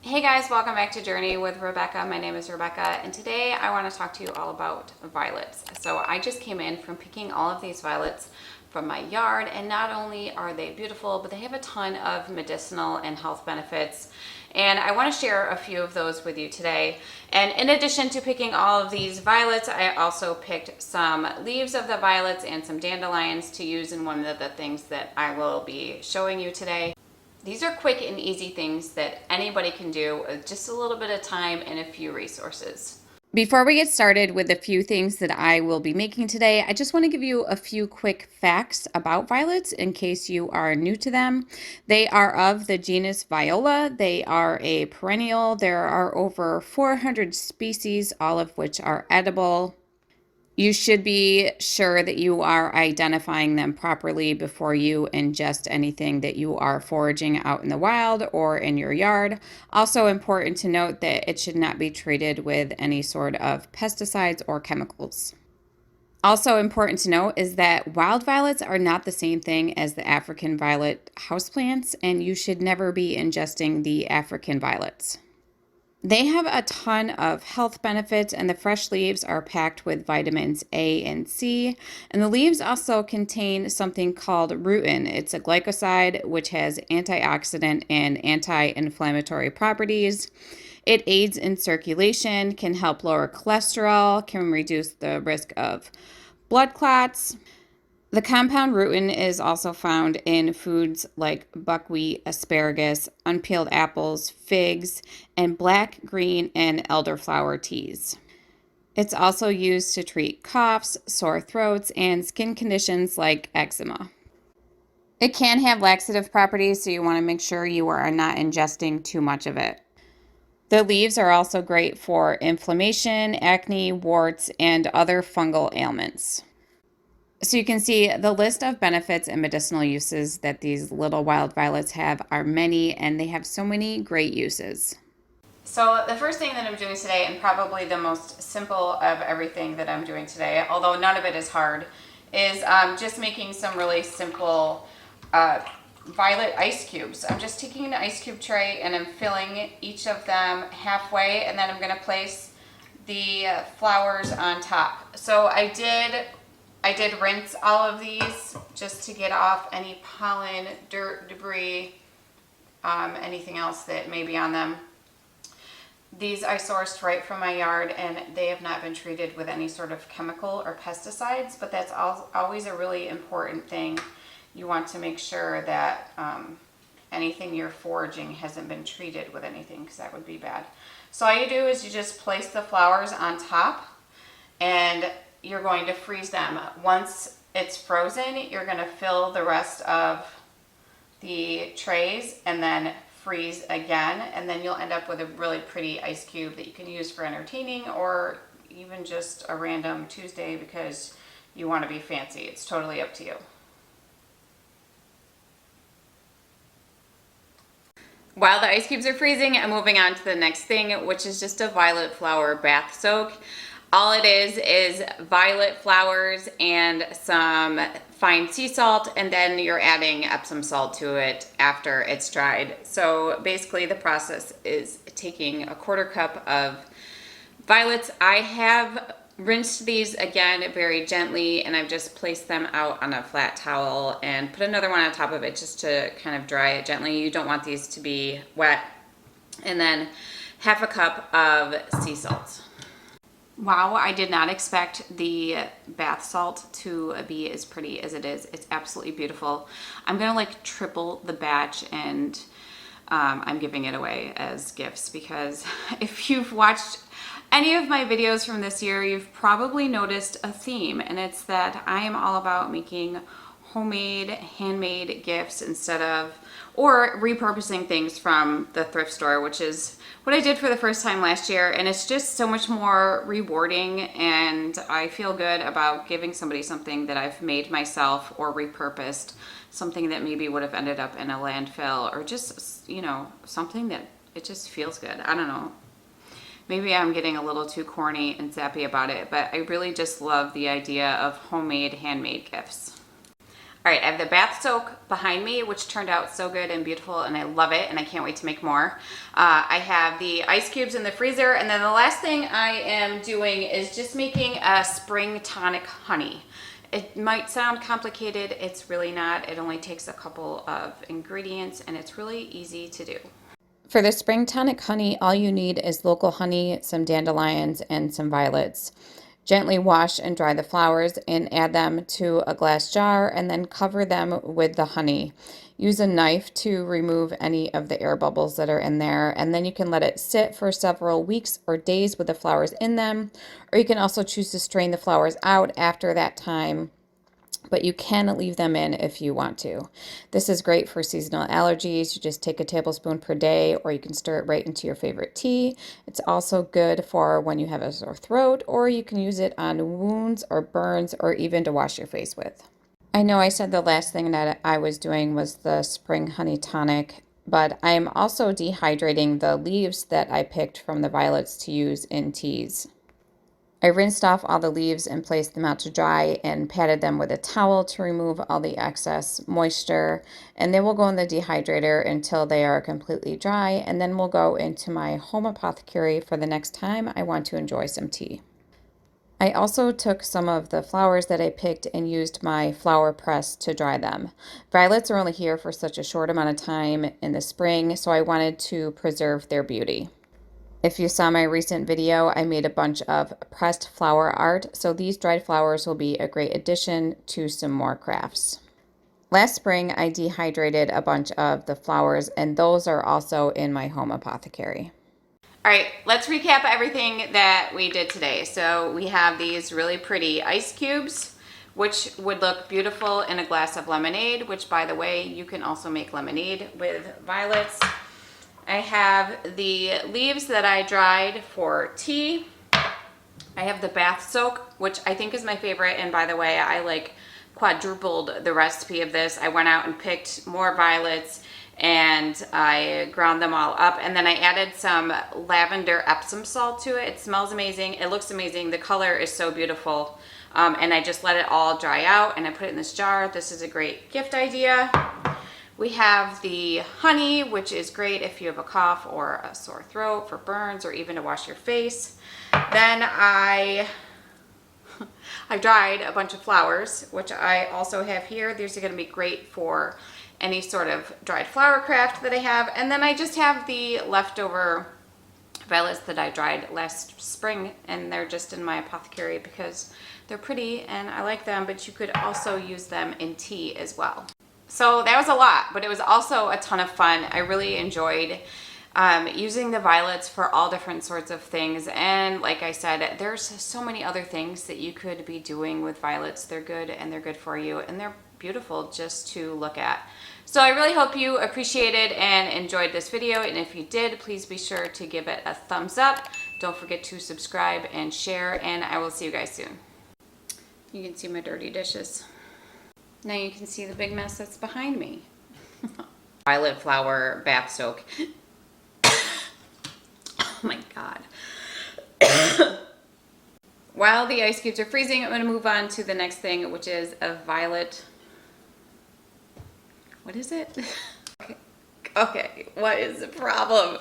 Hey guys, welcome back to Journey with Rebecca. My name is Rebecca, and today I want to talk to you all about violets. So I just came in from picking all of these violets from my yard, and not only are they beautiful, but they have a ton of medicinal and health benefits. And I want to share a few of those with you today. And in addition to picking all of these violets, I also picked some leaves of the violets and some dandelions to use in one of the things that I will be showing you today. These are quick and easy things that anybody can do with just a little bit of time and a few resources. Before we get started with a few things that I will be making today, I just want to give you a few quick facts about violets in case you are new to them. They are of the genus Viola. They are a perennial. There are over 400 species, all of which are edible. You should be sure that you are identifying them properly before you ingest anything that you are foraging out in the wild or in your yard. Also important to note that it should not be treated with any sort of pesticides or chemicals. Also important to note is that wild violets are not the same thing as the African violet houseplants, and you should never be ingesting the African violets. They have a ton of health benefits, and the fresh leaves are packed with vitamins A and C. And the leaves also contain something called rutin. It's a glycoside which has antioxidant and anti-inflammatory properties. It aids in circulation, can help lower cholesterol, can reduce the risk of blood clots. The compound rutin is also found in foods like buckwheat, asparagus, unpeeled apples, figs, and black, green, and elderflower teas. It's also used to treat coughs, sore throats, and skin conditions like eczema. It can have laxative properties, so you want to make sure you are not ingesting too much of it. The leaves are also great for inflammation, acne, warts, and other fungal ailments. So you can see the list of benefits and medicinal uses that these little wild violets have are many, and they have so many great uses. So the first thing that I'm doing today, and probably the most simple of everything that I'm doing today, although none of it is hard, is just making some really simple violet ice cubes. I'm just taking an ice cube tray and I'm filling each of them halfway, and then I'm going to place the flowers on top. So I did rinse all of these just to get off any pollen, dirt, debris, anything else that may be on them. These I sourced right from my yard, and they have not been treated with any sort of chemical or pesticides, but that's always a really important thing. You want to make sure that anything you're foraging hasn't been treated with anything, because that would be bad. So all you do is you just place the flowers on top, and you're going to freeze them. Once it's frozen, you're going to fill the rest of the trays and then freeze again, and then you'll end up with a really pretty ice cube that you can use for entertaining, or even just a random Tuesday because you want to be fancy. It's totally up to you. While the ice cubes are freezing, I'm moving on to the next thing, which is just a violet flower bath soak. All it is violet flowers and some fine sea salt, and then you're adding Epsom salt to it after it's dried. So basically the process is taking a quarter cup of violets. I have rinsed these again very gently, and I've just placed them out on a flat towel and put another one on top of it just to kind of dry it gently. You don't want these to be wet. And then half a cup of sea salt. Wow, I did not expect the bath salt to be as pretty as it is. It's absolutely beautiful. I'm gonna like triple the batch, and I'm giving it away as gifts, because if you've watched any of my videos from this year, you've probably noticed a theme, and it's that I am all about making homemade, handmade gifts or repurposing things from the thrift store, which is what I did for the first time last year. And it's just so much more rewarding, and I feel good about giving somebody something that I've made myself or repurposed, something that maybe would have ended up in a landfill, or just, something that it just feels good. I don't know. Maybe I'm getting a little too corny and sappy about it, but I really just love the idea of homemade, handmade gifts. All right, I have the bath soak behind me, which turned out so good and beautiful, and I love it, and I can't wait to make more. I have the ice cubes in the freezer, and then the last thing I am doing is just making a spring tonic honey. It might sound complicated, it's really not. It only takes a couple of ingredients, and it's really easy to do. For the spring tonic honey, all you need is local honey, some dandelions, and some violets. Gently wash and dry the flowers and add them to a glass jar and then cover them with the honey. Use a knife to remove any of the air bubbles that are in there, and then you can let it sit for several weeks or days with the flowers in them, or you can also choose to strain the flowers out after that time, but you can leave them in if you want to. This is great for seasonal allergies. You just take a tablespoon per day, or you can stir it right into your favorite tea. It's also good for when you have a sore throat, or you can use it on wounds or burns, or even to wash your face with. I know I said the last thing that I was doing was the spring honey tonic, but I'm also dehydrating the leaves that I picked from the violets to use in teas. I rinsed off all the leaves and placed them out to dry and patted them with a towel to remove all the excess moisture. And they will go in the dehydrator until they are completely dry, and then we'll go into my home apothecary for the next time I want to enjoy some tea. I also took some of the flowers that I picked and used my flower press to dry them. Violets are only here for such a short amount of time in the spring, so I wanted to preserve their beauty. If you saw my recent video, I made a bunch of pressed flower art, so these dried flowers will be a great addition to some more crafts. Last spring, I dehydrated a bunch of the flowers, and those are also in my home apothecary. All right, let's recap everything that we did today. So we have these really pretty ice cubes, which would look beautiful in a glass of lemonade, which, by the way, you can also make lemonade with violets. I have the leaves that I dried for tea. I have the bath soak, which I think is my favorite. And by the way, I like quadrupled the recipe of this. I went out and picked more violets and I ground them all up. And then I added some lavender Epsom salt to it. It smells amazing. It looks amazing. The color is so beautiful. And I just let it all dry out and I put it in this jar. This is a great gift idea. We have the honey, which is great if you have a cough or a sore throat, for burns, or even to wash your face. Then I dried a bunch of flowers, which I also have here. These are going to be great for any sort of dried flower craft that I have. And then I just have the leftover violets that I dried last spring, and they're just in my apothecary because they're pretty and I like them, but you could also use them in tea as well. So that was a lot, but it was also a ton of fun. I really enjoyed using the violets for all different sorts of things. And like I said, there's so many other things that you could be doing with violets. They're good and they're good for you and they're beautiful just to look at. So I really hope you appreciated and enjoyed this video. And if you did, please be sure to give it a thumbs up. Don't forget to subscribe and share, and I will see you guys soon. You can see my dirty dishes. Now you can see the big mess that's behind me. Violet flower bath soak. Oh my God. While the ice cubes are freezing, I'm going to move on to the next thing, which is a violet. What is it? Okay, what is the problem?